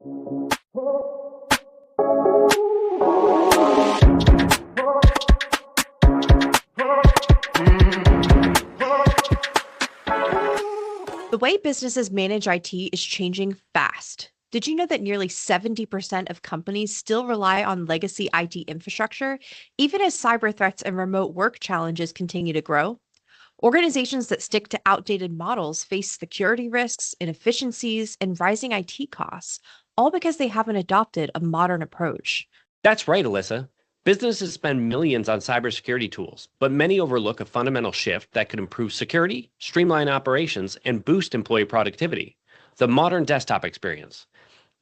The way businesses manage IT is changing fast. Did you know that nearly 70% of companies still rely on legacy IT infrastructure, even as cyber threats and remote work challenges continue to grow? Organizations that stick to outdated models face security risks, inefficiencies, and rising IT costs, all because they haven't adopted a modern approach. That's right, Alyssa. Businesses spend millions on cybersecurity tools, but many overlook a fundamental shift that could improve security, streamline operations, and boost employee productivity: the modern desktop experience.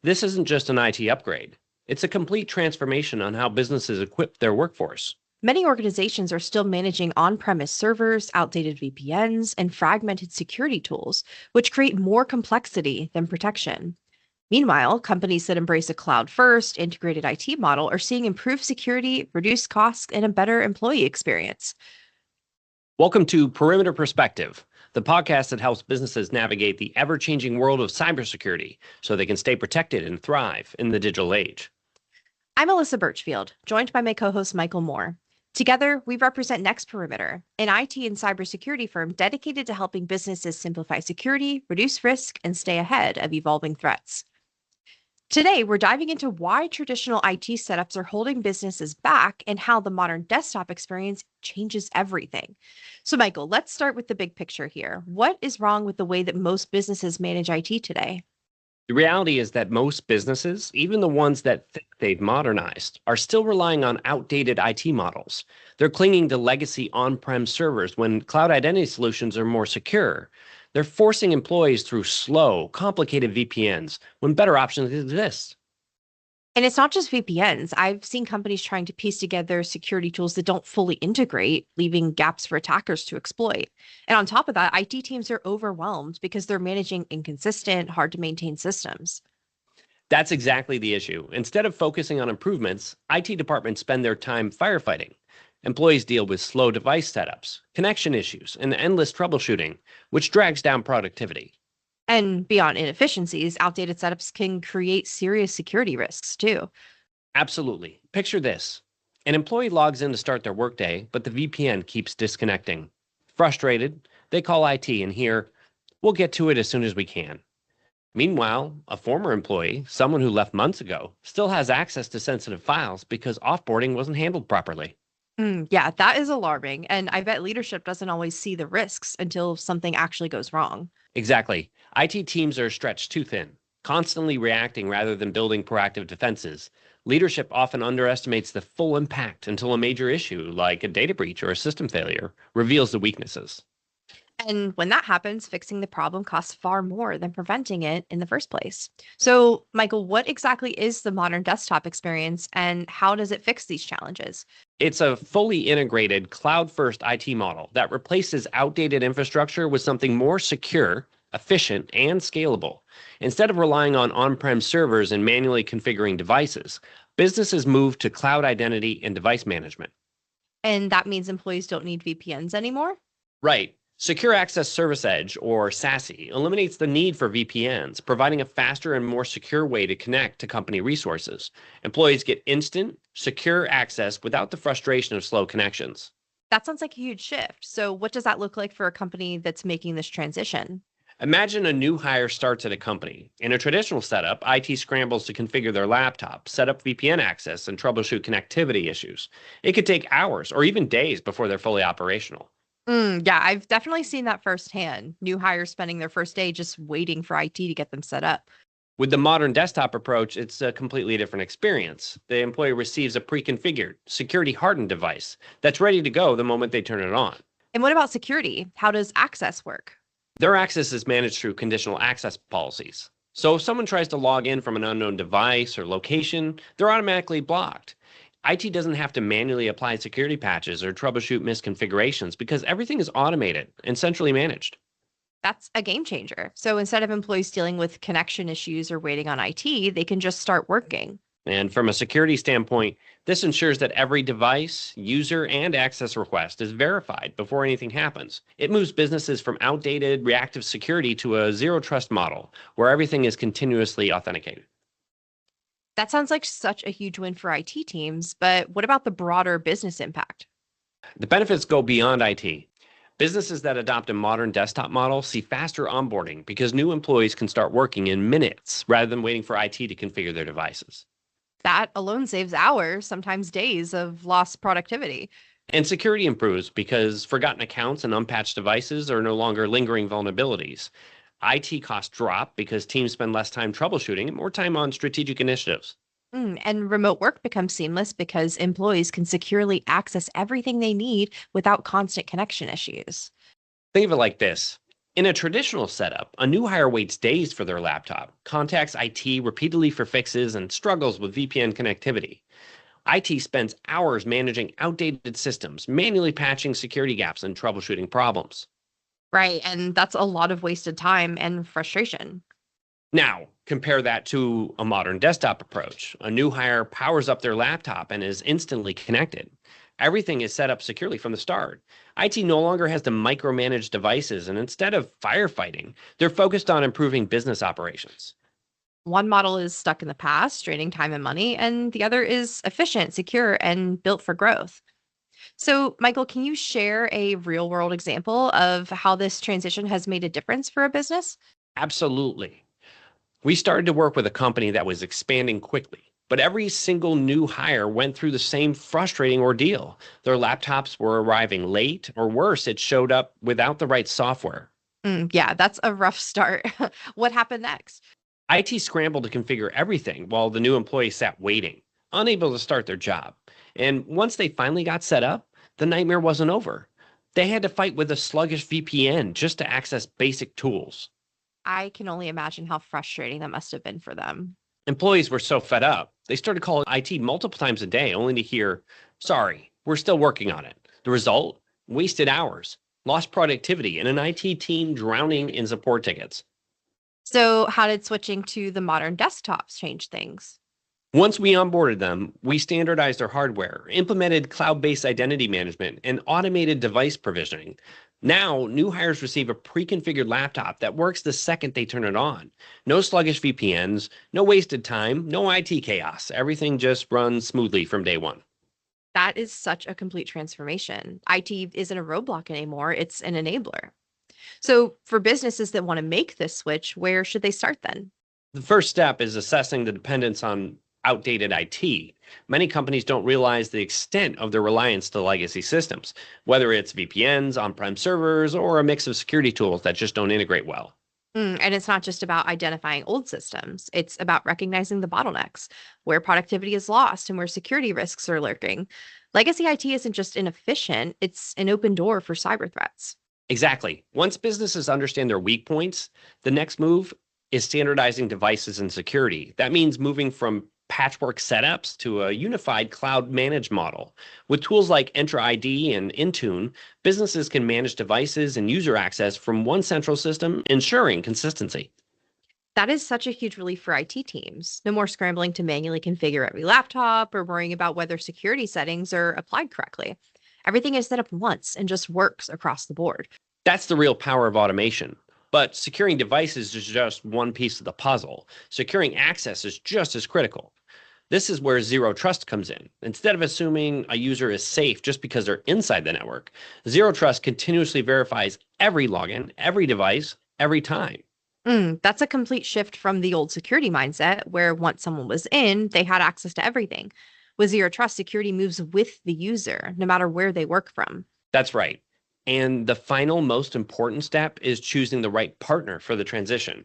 This isn't just an IT upgrade, it's a complete transformation on how businesses equip their workforce. Many organizations are still managing on premise servers, outdated VPNs, and fragmented security tools, which create more complexity than protection. Meanwhile, companies that embrace a cloud first, integrated IT model are seeing improved security, reduced costs, and a better employee experience. Welcome to Perimeter Perspective, the podcast that helps businesses navigate the ever changing world of cybersecurity so they can stay protected and thrive in the digital age. I'm Alyssa Birchfield, joined by my co host Michael Moore. Together, we represent Next Perimeter, an IT and cybersecurity firm dedicated to helping businesses simplify security, reduce risk, and stay ahead of evolving threats. Today, we're diving into why traditional IT setups are holding businesses back and how the modern desktop experience changes everything. So, Michael, let's start with the big picture here. What is wrong with the way that most businesses manage IT today? The reality is that most businesses, even the ones that think they've modernized, are still relying on outdated IT models. They're clinging to legacy on-prem servers when cloud identity solutions are more secure. They're forcing employees through slow, complicated VPNs when better options exist. And it's not just VPNs. I've seen companies trying to piece together security tools that don't fully integrate, leaving gaps for attackers to exploit. And on top of that, IT teams are overwhelmed because they're managing inconsistent, hard to maintain systems. That's exactly the issue. Instead of focusing on improvements, IT departments spend their time firefighting. Employees deal with slow device setups, connection issues, and endless troubleshooting, which drags down productivity. And beyond inefficiencies, outdated setups can create serious security risks too. Absolutely. Picture this. An employee logs in to start their workday, but the VPN keeps disconnecting. Frustrated, they call IT and hear, "We'll get to it as soon as we can." Meanwhile, a former employee, someone who left months ago, still has access to sensitive files because offboarding wasn't handled properly. Yeah, that is alarming. And I bet leadership doesn't always see the risks until something actually goes wrong. Exactly. IT teams are stretched too thin, constantly reacting rather than building proactive defenses. Leadership often underestimates the full impact until a major issue, like a data breach or a system failure, reveals the weaknesses. And when that happens, fixing the problem costs far more than preventing it in the first place. So, Michael, what exactly is the modern desktop experience and how does it fix these challenges? It's a fully integrated cloud-first IT model that replaces outdated infrastructure with something more secure, efficient, and scalable. Instead of relying on on-prem servers and manually configuring devices, businesses move to cloud identity and device management. And that means employees don't need VPNs anymore? Right. Secure Access Service Edge, or SASE, eliminates the need for VPNs, providing a faster and more secure way to connect to company resources. Employees get instant, secure access without the frustration of slow connections. That sounds like a huge shift. So, what does that look like for a company that's making this transition? Imagine a new hire starts at a company. In a traditional setup, IT scrambles to configure their laptop, set up VPN access, and troubleshoot connectivity issues. It could take hours or even days before they're fully operational. Yeah, I've definitely seen that firsthand. New hires spending their first day just waiting for IT to get them set up. With the modern desktop approach, it's a completely different experience. The employee receives a pre-configured, security-hardened device that's ready to go the moment they turn it on. And what about security? How does access work? Their access is managed through conditional access policies. So if someone tries to log in from an unknown device or location, they're automatically blocked. IT doesn't have to manually apply security patches or troubleshoot misconfigurations because everything is automated and centrally managed. That's a game changer. So instead of employees dealing with connection issues or waiting on IT, they can just start working. And from a security standpoint, this ensures that every device, user, and access request is verified before anything happens. It moves businesses from outdated reactive security to a zero trust model where everything is continuously authenticated. That sounds like such a huge win for IT teams, but what about the broader business impact? The benefits go beyond IT. Businesses that adopt a modern desktop model see faster onboarding because new employees can start working in minutes rather than waiting for IT to configure their devices. That alone saves hours, sometimes days of lost productivity. And security improves because forgotten accounts and unpatched devices are no longer lingering vulnerabilities. IT costs drop because teams spend less time troubleshooting and more time on strategic initiatives. And remote work becomes seamless because employees can securely access everything they need without constant connection issues. Think of it like this. In a traditional setup, a new hire waits days for their laptop, contacts IT repeatedly for fixes, and struggles with VPN connectivity. IT spends hours managing outdated systems, manually patching security gaps, and troubleshooting problems. Right. And that's a lot of wasted time and frustration. Now, compare that to a modern desktop approach. A new hire powers up their laptop and is instantly connected. Everything is set up securely from the start. IT no longer has to micromanage devices, and instead of firefighting, they're focused on improving business operations. One model is stuck in the past, draining time and money, and the other is efficient, secure, and built for growth. So, Michael, can you share a real world example of how this transition has made a difference for a business? Absolutely. We started to work with a company that was expanding quickly, but every single new hire went through the same frustrating ordeal. Their laptops were arriving late, or worse, it showed up without the right software. Yeah, that's a rough start. What happened next? IT scrambled to configure everything while the new employees sat waiting, unable to start their job. And once they finally got set up, the nightmare wasn't over. They had to fight with a sluggish VPN just to access basic tools. I can only imagine how frustrating that must have been for them. Employees were so fed up, they started calling IT multiple times a day only to hear, sorry, we're still working on it. The result? Wasted hours, lost productivity, and an IT team drowning in support tickets. So, how did switching to the modern desktops change things? Once we onboarded them, we standardized their hardware, implemented cloud based identity management, and automated device provisioning. Now, new hires receive a pre configured laptop that works the second they turn it on. No sluggish VPNs, no wasted time, no IT chaos. Everything just runs smoothly from day one. That is such a complete transformation. IT isn't a roadblock anymore, it's an enabler. So, for businesses that want to make this switch, where should they start then? The first step is assessing the dependence on outdated IT. Many companies don't realize the extent of their reliance to legacy systems, whether it's VPNs, on prem servers, or a mix of security tools that just don't integrate well. And it's not just about identifying old systems, it's about recognizing the bottlenecks, where productivity is lost and where security risks are lurking. Legacy IT isn't just inefficient, it's an open door for cyber threats. Exactly. Once businesses understand their weak points, the next move is standardizing devices and security. That means moving from patchwork setups to a unified cloud managed model. With tools like Entra ID and Intune, businesses can manage devices and user access from one central system, ensuring consistency. That is such a huge relief for IT teams. No more scrambling to manually configure every laptop or worrying about whether security settings are applied correctly. Everything is set up once and just works across the board. That's the real power of automation. But securing devices is just one piece of the puzzle. Securing access is just as critical. This is where zero trust comes in. Instead of assuming a user is safe just because they're inside the network, zero trust continuously verifies every login, every device, every time. That's a complete shift from the old security mindset where once someone was in, they had access to everything. With zero trust, security moves with the user, no matter where they work from. That's right. And the final, most important step is choosing the right partner for the transition.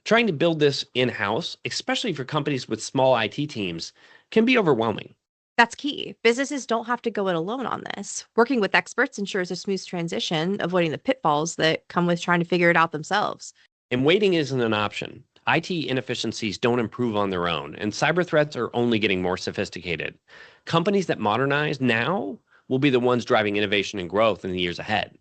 Trying to build this in house, especially for companies with small IT teams, can be overwhelming. That's key. Businesses don't have to go it alone on this. Working with experts ensures a smooth transition, avoiding the pitfalls that come with trying to figure it out themselves. And waiting isn't an option. IT inefficiencies don't improve on their own, and cyber threats are only getting more sophisticated. Companies that modernize now will be the ones driving innovation and growth in the years ahead.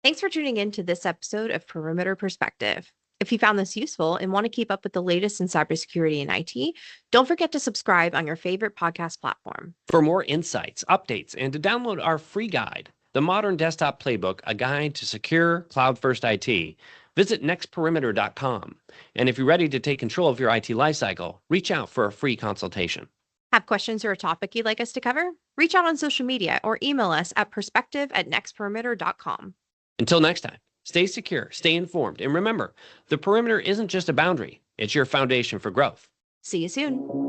Thanks for tuning in to this episode of Perimeter Perspective. If you found this useful and want to keep up with the latest in cybersecurity and IT, don't forget to subscribe on your favorite podcast platform. For more insights, updates, and to download our free guide, The Modern Desktop Playbook, A Guide to Secure Cloud First IT, Visit nextperimeter.com. And if you're ready to take control of your IT lifecycle, reach out for a free consultation. Have questions or a topic you'd like us to cover? Reach out on social media or email us at perspective@nextperimeter.com. Until next time, stay secure, stay informed, and remember, the perimeter isn't just a boundary, it's your foundation for growth. See you soon.